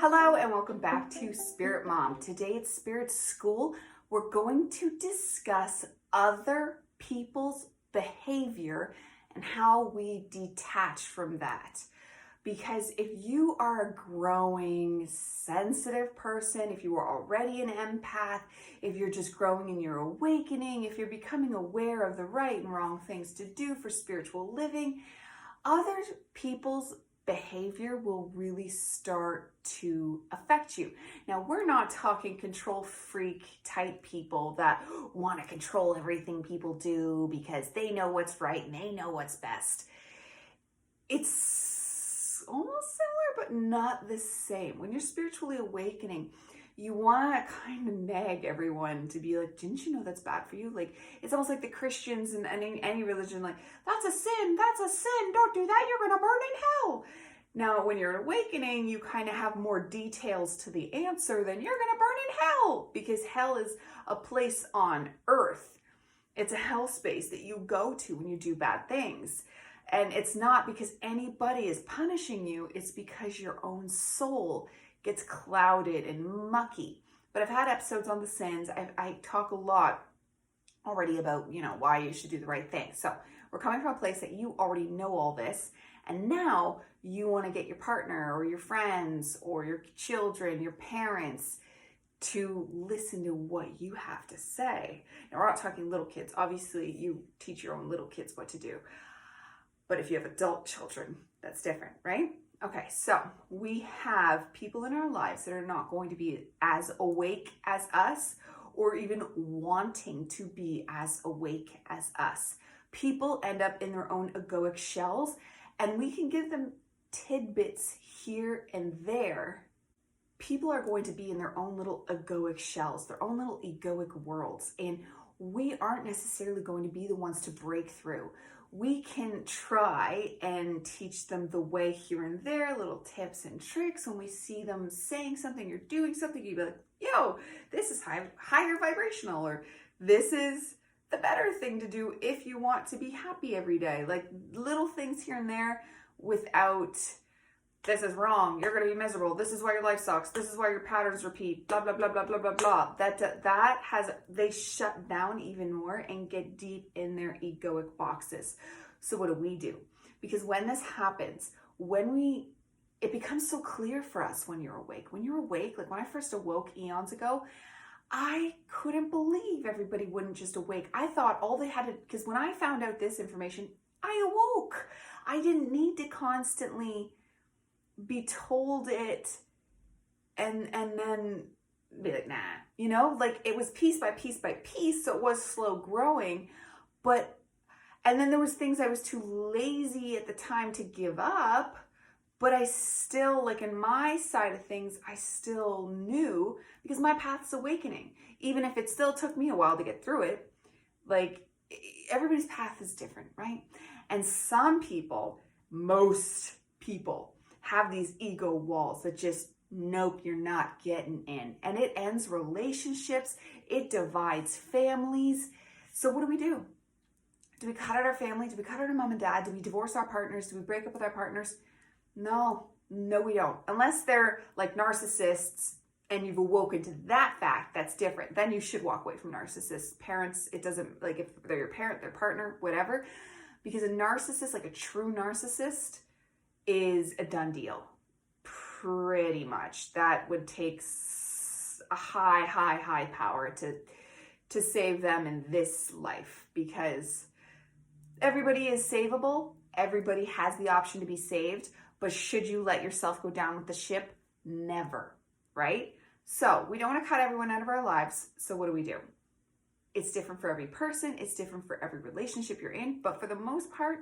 Hello and welcome back to Spirit Mom. Today at Spirit School, we're going to discuss other people's behavior and how we detach from that. Because if you are a growing, sensitive person, if you are already an empath, if you're just growing in your awakening, if you're becoming aware of the right and wrong things to do for spiritual living, other people's behavior will really start to affect you. Now, we're not talking control freak type people that want to control everything people do because they know what's right and they know what's best. It's almost similar, but not the same. When you're spiritually awakening, you want to kind of nag everyone to be like, didn't you know that's bad for you? Like, it's almost like the Christians and any religion, like, that's a sin, don't do that, you're going to burn in hell. Now, when you're awakening, you kind of have more details to the answer than you're going to burn in hell, because hell is a place on earth. It's a hell space that you go to when you do bad things. And it's not because anybody is punishing you, it's because your own soul gets clouded and mucky. But I've had episodes on the sins. I talk a lot already about, why you should do the right thing. So we're coming from a place that you already know all this. And now you want to get your partner or your friends or your children, your parents to listen to what you have to say. Now, we're not talking little kids. Obviously, you teach your own little kids what to do. But if you have adult children, that's different, right? Okay, so we have people in our lives that are not going to be as awake as us or even wanting to be as awake as us. People end up in their own egoic shells, and we can give them tidbits here and there. People are going to be in their own little egoic shells, their own little egoic worlds, and we aren't necessarily going to be the ones to break through. We can try and teach them the way here and there, little tips and tricks. When we see them saying something or doing something, you'd be like, yo, this is higher vibrational, or this is the better thing to do if you want to be happy every day. Like little things here and there without, this is wrong, you're going to be miserable, this is why your life sucks, this is why your patterns repeat, blah, blah, blah, blah, blah, blah, blah. They shut down even more and get deep in their egoic boxes. So what do? Because when this happens, it becomes so clear for us when you're awake. When you're awake, like when I first awoke eons ago, I couldn't believe everybody wouldn't just awake. I thought all they had to, because when I found out this information, I awoke. I didn't need to constantly be told it and then be like, nah, like it was piece by piece by piece. So it was slow growing, and then there was things I was too lazy at the time to give up, but I still, like in my side of things, I still knew, because my path's awakening. Even if it still took me a while to get through it, like everybody's path is different, right? And most people have these ego walls that just, nope, you're not getting in. And it ends relationships, it divides families. So what do? Do we cut out our family? Do we cut out our mom and dad? Do we divorce our partners? Do we break up with our partners? No, we don't. Unless they're like narcissists and you've awoken to that fact, that's different. Then you should walk away from narcissists. Parents, it doesn't, like if they're your parent, their partner, whatever. Because a narcissist, like a true narcissist, is a done deal. Pretty much. That would take a high power to save them in this life, because everybody is savable. Everybody has the option to be saved, but should you let yourself go down with the ship? Never, right? So we don't want to cut everyone out of our lives. So what do? It's different for every person. It's different for every relationship you're in. But for the most part,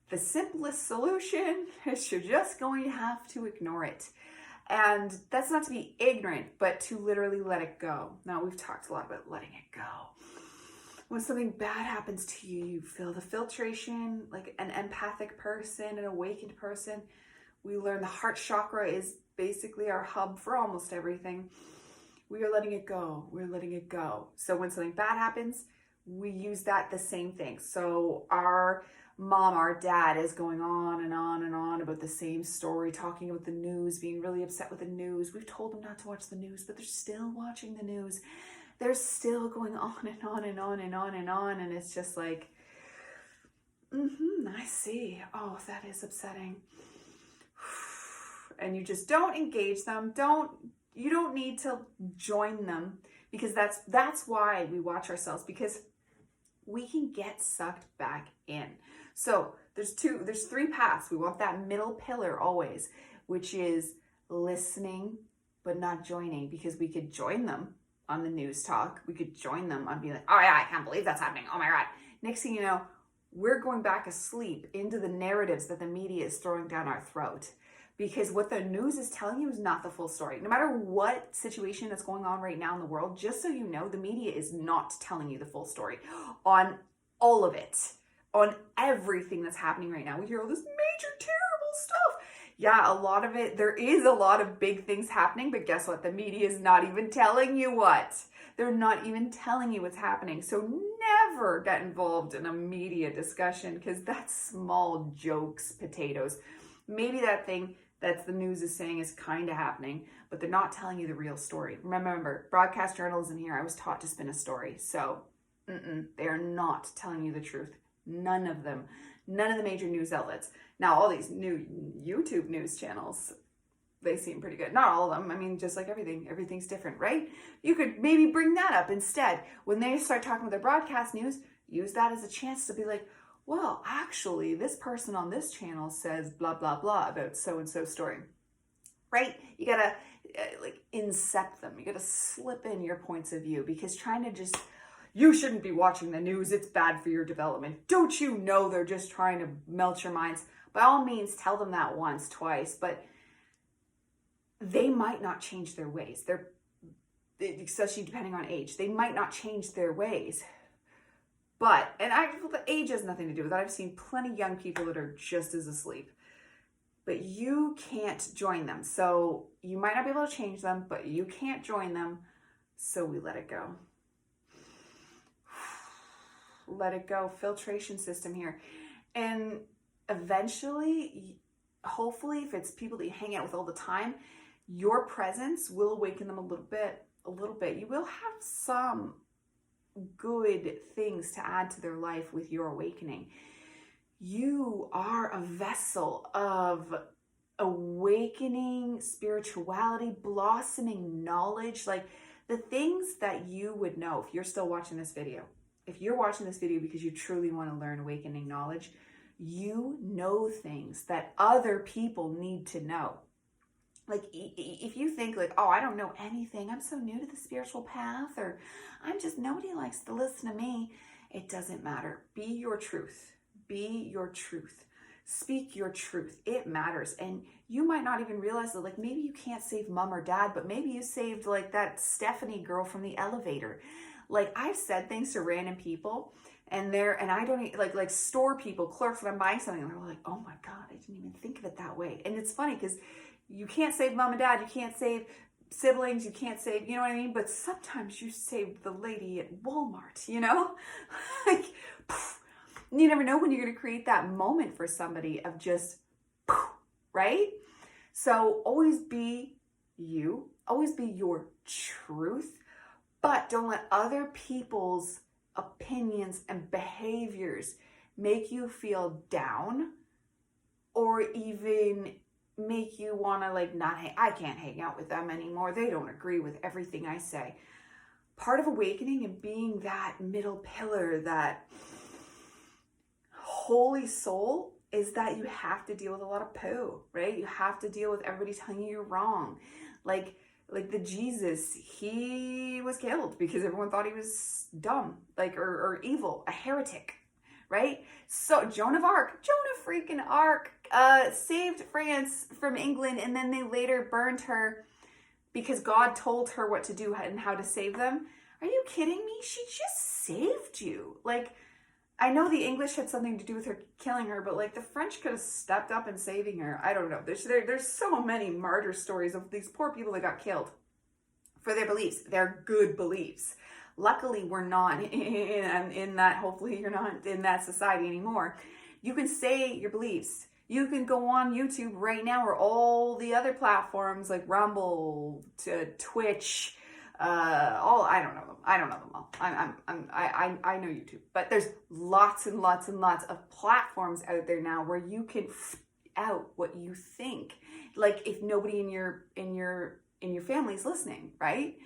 the simplest solution is you're just going to have to ignore it. And that's not to be ignorant, but to literally let it go. Now, we've talked a lot about letting it go. When something bad happens to you, you feel the filtration, like an empathic person, an awakened person. We learn the heart chakra is basically our hub for almost everything. We are letting it go. We're letting it go. So when something bad happens, we use that the same thing. So our mom or dad is going on and on and on about the same story, talking about the news, being really upset with the news. We've told them not to watch the news, but they're still watching the news. They're still going on and on and on and on and on. And it's just like, I see. Oh, that is upsetting. And you just don't engage them. You don't need to join them, because that's why we watch ourselves, because we can get sucked back in. So there's three paths. We want that middle pillar always, which is listening but not joining, because we could join them on the news talk. We could join them on being like, oh yeah, I can't believe that's happening. Oh my God. Next thing you know, we're going back asleep into the narratives that the media is throwing down our throat. Because what the news is telling you is not the full story. No matter what situation that's going on right now in the world, just so you know, the media is not telling you the full story on all of it, on everything that's happening right now. We hear all this major, terrible stuff. Yeah, a lot of it, there is a lot of big things happening, but guess what? The media is not even telling you what. They're not even telling you what's happening. So never get involved in a media discussion, because that's small jokes, potatoes. Maybe that thing that the news is saying is kind of happening, but they're not telling you the real story. Remember, broadcast journalism here, I was taught to spin a story. So they are not telling you the truth. None of them. None of the major news outlets. Now, all these new YouTube news channels, they seem pretty good. Not all of them. I mean, just like everything's different, right? You could maybe bring that up instead. When they start talking about their broadcast news, use that as a chance to be like, well, actually, this person on this channel says blah, blah, blah about so-and-so story, right? You gotta incept them. You gotta slip in your points of view, because trying to just, you shouldn't be watching the news, it's bad for your development. Don't you know they're just trying to melt your minds? By all means, tell them that once, twice, but they might not change their ways. Especially depending on age, they might not change their ways. But, the age has nothing to do with it. I've seen plenty of young people that are just as asleep. But you can't join them. So you might not be able to change them, but you can't join them. So we let it go. Let it go. Filtration system here. And eventually, hopefully, if it's people that you hang out with all the time, your presence will awaken them a little bit. You will have some good things to add to their life with your awakening. You are a vessel of awakening spirituality, blossoming knowledge, like the things that you would know if you're still watching this video. If you're watching this video because you truly want to learn awakening knowledge, you know things that other people need to know. Like, if you think like, oh, I don't know anything, I'm so new to the spiritual path, or nobody likes to listen to me, it doesn't matter. Be your truth. Be your truth. Speak your truth. It matters. And you might not even realize that, like, maybe you can't save mom or dad, but maybe you saved like that Stephanie girl from the elevator. Like, I've said things to random people, and I don't like store people, clerks, when I'm buying something, and they're like, oh my God, I didn't even think of it that way. And it's funny because you can't save mom and dad, you can't save siblings, you can't save, you know what I mean? But sometimes you save the lady at Walmart, you know? Like, you never know when you're going to create that moment for somebody of just, right? So always be you, always be your truth, but don't let other people's opinions and behaviors make you feel down, or even make you want to I can't hang out with them anymore. They don't agree with everything I say. Part of awakening and being that middle pillar, that holy soul, is that you have to deal with a lot of poo, right? You have to deal with everybody telling you you're wrong. Like the Jesus, he was killed because everyone thought he was dumb, or evil, a heretic, right? So Joan of freaking Arc, saved France from England, and then they later burned her because God told her what to do and how to save them. Are you kidding me? She just saved you. I know the English had something to do with her killing her, but the French could have stepped up in saving her. I don't know. There's so many martyr stories of these poor people that got killed for their beliefs, their good beliefs. Luckily, we're not in that. Hopefully, you're not in that society anymore. You can say your beliefs. You can go on YouTube right now or all the other platforms like Rumble, to Twitch, I don't know them. I don't know them all. I know YouTube, but there's lots and lots and lots of platforms out there now where you can out what you think. Like if nobody in your family is listening, right?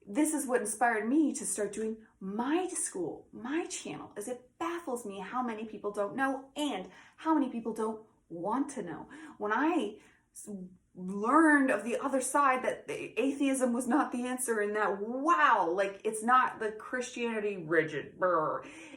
This is what inspired me to start doing my school, my channel, as it baffles me how many people don't know and how many people don't want to know. When I learned of the other side that atheism was not the answer, and that, wow, like it's not the Christianity rigid,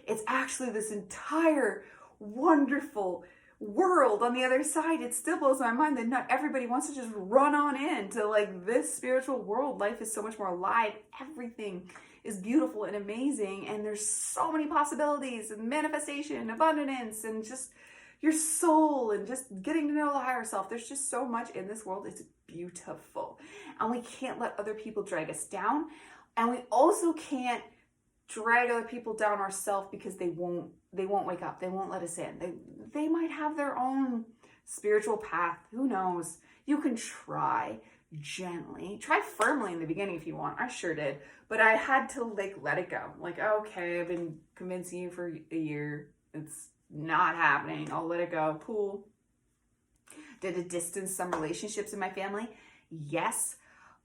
it's actually this entire wonderful world on the other side. It still blows my mind that not everybody wants to just run on into like this spiritual world. Life is so much more alive. Everything is beautiful and amazing, and there's so many possibilities and manifestation, abundance, and just your soul and just getting to know the higher self. There's just so much in this world. It's beautiful. And we can't let other people drag us down. And we also can't drag other people down ourselves because they won't wake up. They won't let us in. They might have their own spiritual path. Who knows? You can try gently. Try firmly in the beginning if you want. I sure did. But I had to like let it go. Like, okay, I've been convincing you for a year. It's not happening. I'll let it go. Cool. Did it distance some relationships in my family? Yes.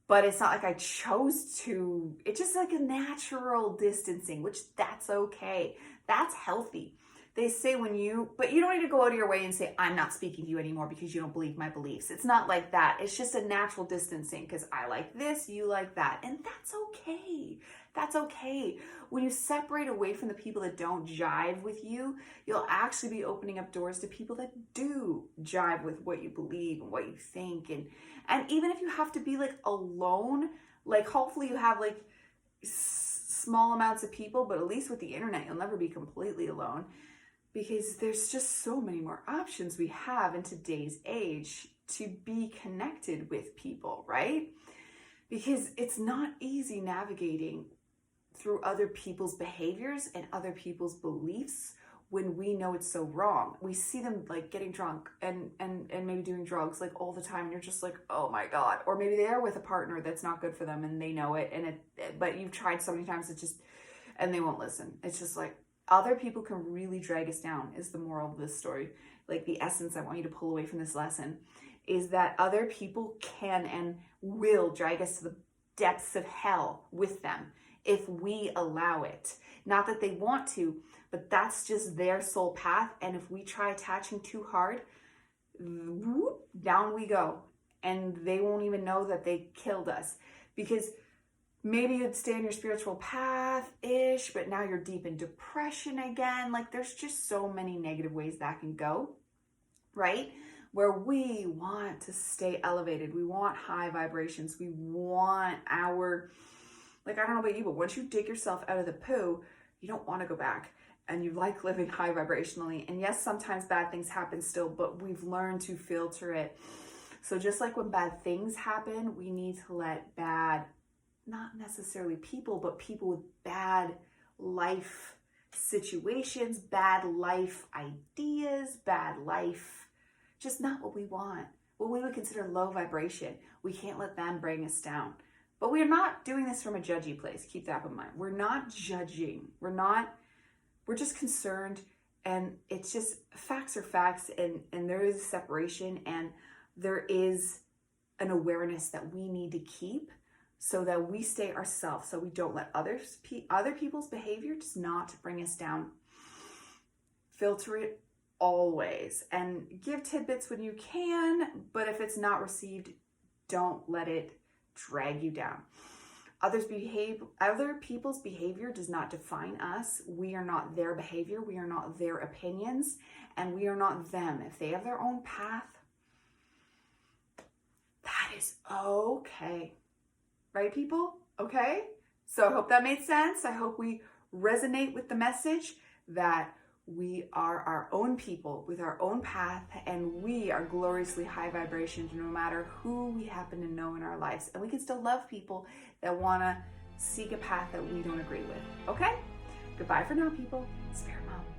But it's not like I chose to. It's just like a natural distancing, which that's okay. That's healthy. They say but you don't need to go out of your way and say, I'm not speaking to you anymore because you don't believe my beliefs. It's not like that. It's just a natural distancing because I like this, you like that. And that's okay. That's okay. When you separate away from the people that don't jive with you, you'll actually be opening up doors to people that do jive with what you believe and what you think. And even if you have to be like alone, like hopefully you have like small amounts of people, but at least with the internet, you'll never be completely alone because there's just so many more options we have in today's age to be connected with people, right? Because it's not easy navigating through other people's behaviors and other people's beliefs when we know it's so wrong. We see them like getting drunk and maybe doing drugs like all the time, and you're just like, oh my God. Or maybe they are with a partner that's not good for them and they know it, but you've tried so many times, and they won't listen. It's just like other people can really drag us down is the moral of this story. Like the essence I want you to pull away from this lesson is that other people can and will drag us to the depths of hell with them if we allow it. Not that they want to, but that's just their soul path. And if we try attaching too hard, whoop, down we go. And they won't even know that they killed us. Because maybe you'd stay on your spiritual path-ish, but now you're deep in depression again. Like there's just so many negative ways that can go, right? Where we want to stay elevated. We want high vibrations. We want like, I don't know about you, but once you dig yourself out of the poo, you don't want to go back. And you like living high vibrationally. And yes, sometimes bad things happen still, but we've learned to filter it. So just like when bad things happen, we need to let bad, not necessarily people, but people with bad life situations, bad life ideas, bad life, just not what we want, what we would consider low vibration. We can't let them bring us down. But we're not doing this from a judgy place. Keep that in mind. We're not judging. We're just concerned, and it's just facts are facts, and there is a separation, and there is an awareness that we need to keep so that we stay ourselves, so we don't let other people's behavior just not bring us down. Filter it always, and give tidbits when you can, but if it's not received, don't let it drag you down. Other people's behavior does not define us. We are not their behavior. We are not their opinions, and we are not them. If they have their own path, that is okay. Right, people? Okay? So I hope that made sense. I hope we resonate with the message that we are our own people with our own path, and we are gloriously high vibrations no matter who we happen to know in our lives. And we can still love people that want to seek a path that we don't agree with. Okay? Goodbye for now, people. Spirit Mom.